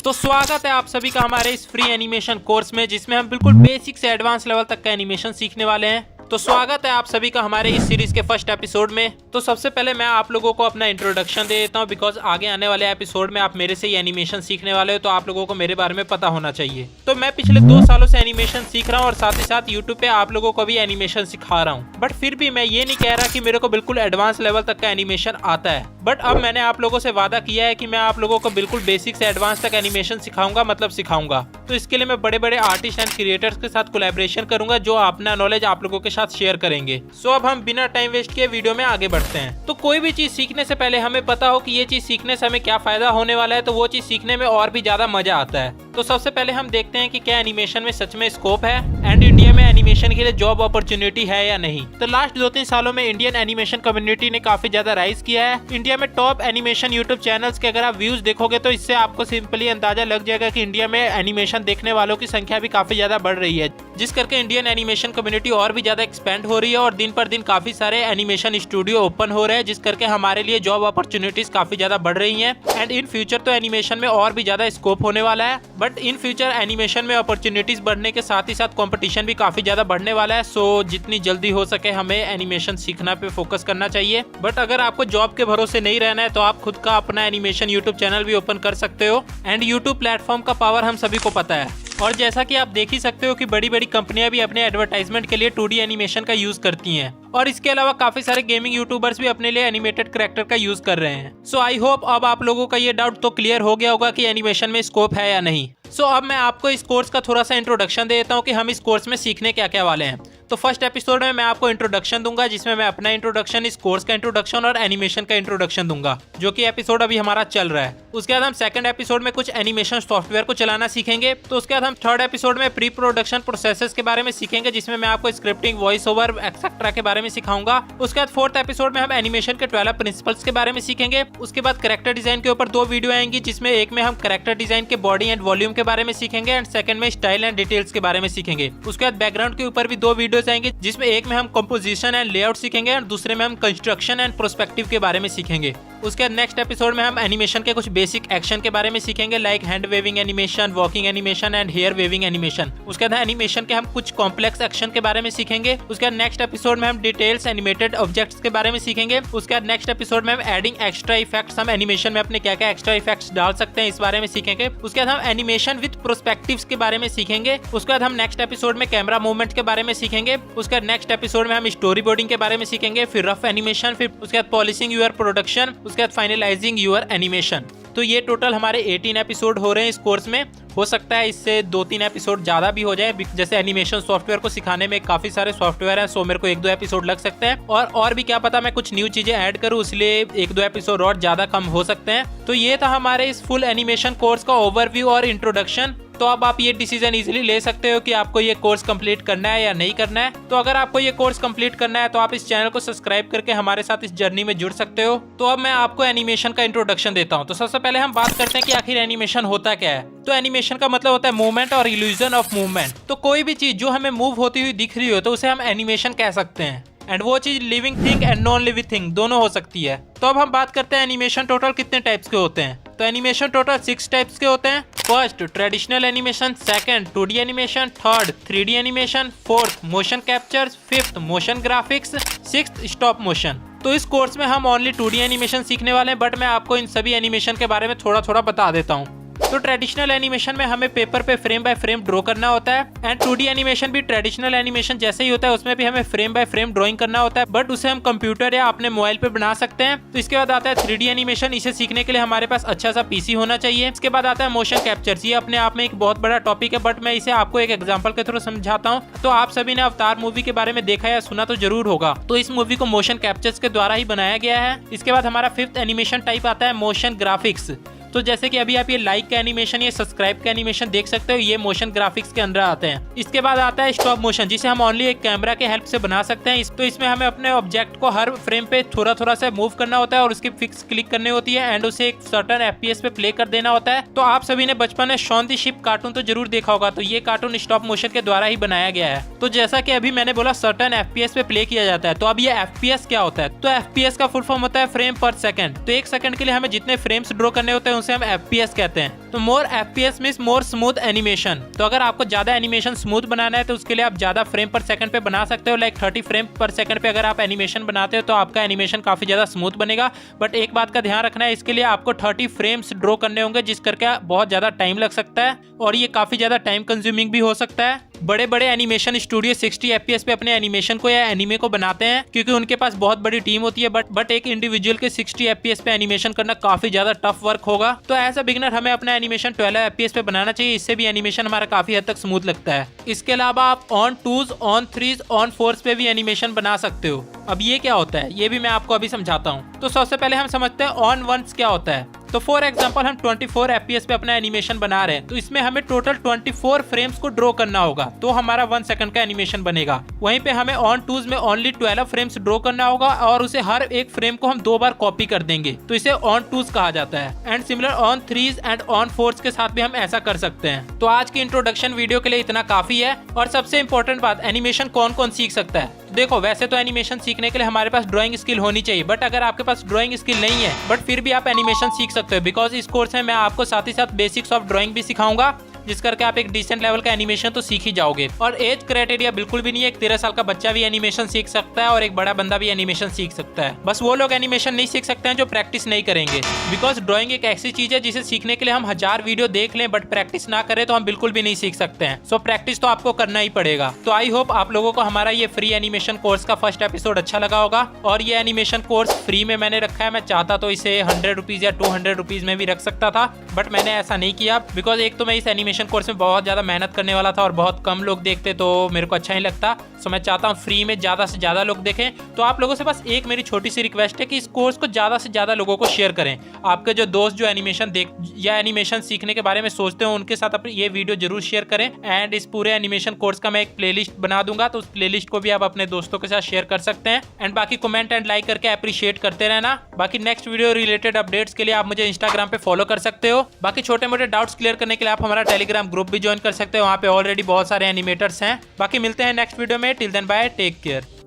तो स्वागत है आप सभी का हमारे इस फ्री एनिमेशन कोर्स में, जिसमें हम बिल्कुल बेसिक से एडवांस लेवल तक का एनिमेशन सीखने वाले हैं। तो स्वागत है आप सभी का हमारे इस सीरीज के फर्स्ट एपिसोड में। तो सबसे पहले मैं आप लोगों को अपना इंट्रोडक्शन दे देता हूं, बिकॉज आगे आने वाले एपिसोड में आप मेरे से ही एनिमेशन सीखने वाले हो, तो आप लोगों को मेरे बारे में पता होना चाहिए। तो मैं पिछले 2 सालों से एनिमेशन सीख रहा हूं और साथ ही साथ यूट्यूब पे आप लोगों को भी एनिमेशन सिखा रहा हूं। बट फिर भी मैं ये नहीं कह रहा कि मेरे को बिल्कुल एडवांस लेवल तक का एनिमेशन आता है। बट अब मैंने आप लोगों से वादा किया है कि मैं आप लोगों को बिल्कुल बेसिक से एडवांस तक एनिमेशन सिखाऊंगा, मतलब सिखाऊंगा। तो इसके लिए मैं बड़े बड़े आर्टिस्ट एंड क्रिएटर्स के साथ कोलैबोरेशन करूंगा, जो अपना नॉलेज आप लोगों के साथ शेयर करेंगे। सो अब हम बिना टाइम वेस्ट किए वीडियो में आगे बढ़ते हैं। तो कोई भी चीज सीखने से पहले हमें पता हो कि ये चीज सीखने से हमें क्या फायदा होने वाला है, तो वो चीज सीखने में और भी ज्यादा मजा आता है। तो सबसे पहले हम देखते हैं कि क्या एनिमेशन में सच में स्कोप है एंड इंडिया में एनिमेशन के लिए जॉब अपॉर्चुनिटी है या नहीं। तो लास्ट 2-3 सालों में इंडियन एनिमेशन कम्युनिटी ने काफी ज्यादा राइज किया है। इंडिया में टॉप एनिमेशन यूट्यूब चैनल्स के अगर आप व्यूज देखोगे तो इससे आपको सिंपली अंदाजा लग जाएगा कि इंडिया में एनिमेशन देखने वालों की संख्या भी काफी ज्यादा बढ़ रही है, जिस करके इंडियन एनिमेशन कम्युनिटी और भी ज्यादा एक्सपेंड हो रही है और दिन पर दिन काफी सारे एनिमेशन स्टूडियो ओपन हो रहे हैं, जिस करके हमारे लिए जॉब अपॉर्चुनिटीज काफी ज्यादा बढ़ रही हैं। एंड इन फ्यूचर तो एनिमेशन में और भी ज्यादा स्कोप होने वाला है। बट इन फ्यूचर एनिमेशन में अपॉर्चुनिटीज बढ़ने के साथ ही साथ कंपटीशन भी काफी ज्यादा बढ़ने वाला है। सो जितनी जल्दी हो सके हमें एनिमेशन सीखना पे फोकस करना चाहिए। बट अगर आपको जॉब के भरोसे नहीं रहना है तो आप खुद का अपना एनिमेशन यूट्यूब चैनल भी ओपन कर सकते हो। एंड यूट्यूब प्लेटफॉर्म का पावर हम सभी को पता है, और जैसा कि आप देख ही सकते हो कि बड़ी बड़ी कंपनियां भी अपने एडवर्टाइजमेंट के लिए 2D एनिमेशन का यूज करती हैं। और इसके अलावा काफी सारे गेमिंग यूट्यूबर्स भी अपने लिए एनिमेटेड कैरेक्टर का यूज कर रहे हैं। सो आई होप अब आप लोगों का ये डाउट तो क्लियर हो गया होगा कि एनिमेशन में स्कोप है या नहीं। सो अब मैं आपको इस कोर्स का थोड़ा सा इंट्रोडक्शन दे देता हूँ कि हम इस कोर्स में सीखने क्या क्या वाले हैं। तो फर्स्ट एपिसोड में मैं आपको इंट्रोडक्शन दूंगा, जिसमें मैं अपना इंट्रोडक्शन, इस कोर्स का इंट्रोडक्शन और एनिमेशन का इंट्रोडक्शन दूंगा, जो कि एपिसोड अभी हमारा चल रहा है। उसके बाद हम सेकंड एपिसोड में कुछ एनिमेशन सॉफ्टवेयर को चलाना सीखेंगे। तो उसके बाद हम थर्ड एपिसोड में प्री प्रोडक्शन प्रोसेसेस के बारे में सीखेंगे, जिसमें मैं आपको स्क्रिप्टिंग, वॉइस ओवर, एक्सेट्रा के बारे में सिखाऊंगा। उसके बाद फोर्थ एपिसोड में हम एनिमेशन के 12 प्रिंसिपल्स के बारे में सीखेंगे। उसके बाद कैरेक्टर डिजाइन के ऊपर 2 वीडियो आएंगी, जिसमें एक में हम कैरेक्टर डिजाइन के बॉडी एंड वॉल्यूम के बारे में सीखेंगे एंड सेकंड में स्टाइल एंड डिटेल्स के बारे में सीखेंगे। उसके बाद बैकग्राउंड के ऊपर भी 2 वीडियोस आएंगे, जिसमें एक में हम कंपोजिशन एंड लेआउट सीखेंगे और दूसरे में हम कंस्ट्रक्शन एंड प्रोस्पेक्टिव के बारे में सीखेंगे। उसके बाद नेक्स्ट एपिसोड में हम एनिमेशन के कुछ बेसिक एक्शन के बारे में सीखेंगे, like hand waving animation, walking animation and hair waving animation. उसके बाद एनिमेशन के हम कुछ कॉम्प्लेक्स एक्शन के बारे में सीखेंगे। उसके बाद नेक्स्ट एपिसोड में हम डिटेल्स एनिमेटेड ऑब्जेक्ट्स के बारे में सीखेंगे। उसके बाद नेक्स्ट एपिसोड में हम एडिंग एक्स्ट्रा इफेक्ट्स, हम एनिमेशन में अपने क्या क्या एक्स्ट्रा इफेक्ट्स डाल सकते हैं, इस बारे में सीखेंगे। उसके बाद हम एनिमेशन विद प्रोस्पेक्टिव्स के बारे में सीखेंगे। उसके बाद हम नेक्स्ट एपिसोड में कैमरा मूवमेंट के बारे में सीखेंगे। उसके बाद नेक्स्ट एपिसोड में हम स्टोरी बोर्डिंग के बारे में सीखेंगे, फिर रफ एनिमेशन, फिर उसके बाद पॉलिशिंग यूर प्रोडक्शन, उसके बाद फाइनलाइजिंग यूर एनिमेशन। तो ये टोटल हमारे 18 एपिसोड हो रहे हैं इस कोर्स में। हो सकता है इससे 2-3 एपिसोड ज्यादा भी हो जाए, जैसे एनिमेशन सॉफ्टवेयर को सिखाने में काफी सारे सॉफ्टवेयर हैं, सो मेरे को 1-2 एपिसोड लग सकते हैं। और भी क्या पता मैं कुछ न्यू चीजें ऐड करूं, इसलिए 1-2 एपिसोड और ज्यादा कम हो सकते हैं। तो ये था हमारे इस फुल एनिमेशन कोर्स का ओवरव्यू और इंट्रोडक्शन। तो अब आप ये डिसीजन इजीली ले सकते हो कि आपको ये कोर्स कंप्लीट करना है या नहीं करना है। तो अगर आपको ये कोर्स कंप्लीट करना है तो आप इस चैनल को सब्सक्राइब करके हमारे साथ इस जर्नी में जुड़ सकते हो। तो अब मैं आपको एनिमेशन का इंट्रोडक्शन देता हूँ। तो सबसे पहले हम बात करते हैं कि आखिर एनिमेशन होता क्या है। तो एनिमेशन का मतलब होता है मूवमेंट और इल्यूजन ऑफ मूवमेंट। तो कोई भी चीज जो हमें मूव होती हुई दिख रही हो तो उसे हम एनिमेशन कह सकते हैं। एंड वो चीज living thing and non living thing दोनों हो सकती है। तो अब हम बात करते हैं एनिमेशन टोटल कितने टाइप्स के होते हैं। तो एनिमेशन टोटल 6 टाइप्स के होते हैं। First traditional animation, second 2D animation, third 3D animation, fourth motion capture, fifth motion graphics, sixth stop motion. तो इस कोर्स में हम ओनली 2D एनिमेशन सीखने वाले हैं, बट मैं आपको इन सभी एनिमेशन के बारे में थोड़ा थोड़ा बता देता हूँ। तो ट्रेडिशनल एनिमेशन में हमें पेपर पे फ्रेम बाय फ्रेम ड्रॉ करना होता है। एंड 2D एनिमेशन भी ट्रेडिशनल एनिमेशन जैसे ही होता है, उसमें भी हमें फ्रेम बाय फ्रेम ड्राइंग करना होता है, बट उसे हम कंप्यूटर या अपने मोबाइल पे बना सकते हैं। तो इसके बाद आता है 3D एनिमेशन। इसे सीखने के लिए हमारे पास अच्छा सा पीसी होना चाहिए। इसके बाद आता है मोशन कैप्चर। ये अपने आप में एक बहुत बड़ा टॉपिक है, बट मैं इसे आपको एक एग्जाम्पल के थ्रू समझाता हूँ। तो आप सभी ने अवतार मूवी के बारे में देखा या सुना तो जरूर होगा। तो इस मूवी को मोशन कैप्चर्स के द्वारा ही बनाया गया है। इसके बाद हमारा 5th एनिमेशन टाइप आता है मोशन ग्राफिक्स। तो जैसे कि अभी आप ये लाइक का एनिमेशन, ये सब्सक्राइब का एनिमेशन देख सकते हो, ये मोशन ग्राफिक्स के अंदर आते हैं। इसके बाद आता है स्टॉप मोशन, जिसे हम ओनली एक कैमरा के हेल्प से बना सकते हैं। तो इसमें हमें अपने ऑब्जेक्ट को हर फ्रेम पे थोड़ा थोड़ा सा मूव करना होता है और उसकी फिक्स क्लिक करनी होती है एंड उसे एक सर्टेन FPS पे प्ले कर देना होता है। तो आप सभी ने बचपन में शॉन द शिप कार्टून तो जरूर देखा होगा। तो ये कार्टून स्टॉप मोशन के द्वारा ही बनाया गया है। तो जैसा कि अभी मैंने बोला सर्टेन FPS पे प्ले किया जाता है। तो अब ये FPS क्या होता है? तो FPS का फुल फॉर्म होता है फ्रेम पर सेकंड। तो 1 सेकंड के लिए हमें जितने फ्रेम्स ड्रॉ करने होते हैं उसे हम FPS कहते हैं। तो मोर FPS means more smooth animation. तो अगर आपको ज्यादा एनिमेशन स्मूथ बनाना है तो उसके लिए आप ज्यादा फ्रेम पर सेकंड पे बना सकते हो। लाइक 30 फ्रेम पर सेकंड पे अगर आप एनिमेशन बनाते हो तो आपका एनिमेशन काफी ज्यादा स्मूथ बनेगा। बट एक बात का ध्यान रखना है, इसके लिए आपको 30 फ्रेम्स ड्रॉ करने होंगे, जिस करके बहुत ज्यादा टाइम लग सकता है और ये काफी ज्यादा टाइम कंज्यूमिंग भी हो सकता है। बड़े बड़े एनिमेशन स्टूडियो 60 FPS पे अपने एनिमेशन को या एनिमे को बनाते हैं क्योंकि उनके पास बहुत बड़ी टीम होती है। बट एक इंडिविजुअल के 60 FPS पे एनिमेशन करना काफी ज्यादा टफ वर्क होगा। तो एज अ बिगिनर हमें अपना एनिमेशन 12 FPS पे बनाना चाहिए। इससे भी एनिमेशन हमारा काफी हद तक स्मूथ लगता है। इसके अलावा आप on 2s, on 3s, on 4s पे भी एनिमेशन बना सकते हो। अब ये क्या होता है ये भी मैं आपको अभी समझाता हूँ। तो सबसे पहले हम समझते हैं ऑन 1s क्या होता है। तो फॉर एग्जांपल हम 24 FPS पे अपना एनिमेशन बना रहे हैं, तो इसमें हमें टोटल 24 फ्रेम्स को ड्रॉ करना होगा, तो हमारा 1 सेकंड का एनिमेशन बनेगा। वहीं पे हमें ऑन 2s में ओनली 12 फ्रेम्स ड्रॉ करना होगा और उसे हर एक फ्रेम को हम 2 बार कॉपी कर देंगे, तो इसे ऑन 2s कहा जाता है। And similar on 3s and on 4s के साथ भी हम ऐसा कर सकते हैं। तो आज की इंट्रोडक्शन वीडियो के लिए इतना काफी है। और सबसे इंपॉर्टेंट बात, एनिमेशन कौन कौन सीख सकता है। देखो वैसे तो एनिमेशन सीखने के लिए हमारे पास ड्राइंग स्किल होनी चाहिए, बट अगर आपके पास ड्राइंग स्किल नहीं है बट फिर भी आप एनिमेशन सीख सकते हो, बिकॉज इस कोर्स में मैं आपको साथ ही साथ बेसिक्स ऑफ ड्राइंग भी सिखाऊंगा, जिस करके आप एक डिसेंट लेवल का एनिमेशन तो सीख ही जाओगे। और एज क्राइटेरिया बिल्कुल भी नहीं है। एक 13 साल का बच्चा भी एनिमेशन सीख सकता है और एक बड़ा बंदा भी एनिमेशन सीख सकता है। बस वो लोग एनिमेशन नहीं सीख सकते हैं जो प्रैक्टिस नहीं करेंगे, बिकॉज ड्राइंग एक ऐसी चीज है जिसे सीखने के लिए हम 1000 वीडियो देख लें बट प्रैक्टिस ना करें तो हम बिल्कुल भी नहीं सीख सकते हैं। सो प्रैक्टिस तो आपको करना ही पड़ेगा। तो आई होप आप लोगों को हमारा ये फ्री एनिमेशन कोर्स का फर्स्ट एपिसोड अच्छा लगा होगा। और ये एनिमेशन कोर्स फ्री में मैंने रखा है। मैं चाहता तो इसे 100 रुपीज या 200 रुपीज में भी रख सकता था, बट मैंने ऐसा नहीं किया, बिकॉज एक तो मैं इस एनिमेशन कोर्स में बहुत ज्यादा मेहनत करने वाला था और बहुत कम लोग देखते तो मेरे को अच्छा नहीं लगता। सो मैं चाहता हूँ फ्री में ज्यादा से ज्यादा लोग देखें। तो आप लोगों से बस एक मेरी छोटी सी रिक्वेस्ट है कि इस कोर्स को ज्यादा से ज्यादा लोगों को शेयर करें। आपके जो दोस्त जो एनिमेशन देख या एनिमेशन सीखने के बारे में सोचते हो उनके साथ अपनी ये वीडियो जरूर शेयर करें। एंड इस पूरे एनिमेशन कोर्स का मैं एक प्लेलिस्ट बना दूंगा, तो उस प्लेलिस्ट को भी आप अपने दोस्तों के साथ शेयर कर सकते हैं। एंड बाकी कमेंट एंड लाइक करके अप्रिशिएट करते रहना। बाकी नेक्स्ट वीडियो रिलेटेड अपडेट्स के लिए आप मुझे इंस्टाग्राम पे फॉलो कर सकते हो। बाकी छोटे मोटे डाउट्स क्लियर करने के लिए आप हमारा टेलीग्राम ग्रुप भी ज्वाइन कर सकते हो, वहाँ पे ऑलरेडी बहुत सारे एनिमेटर्स हैं। बाकी मिलते हैं नेक्स्ट वीडियो में। Till then bye, take care.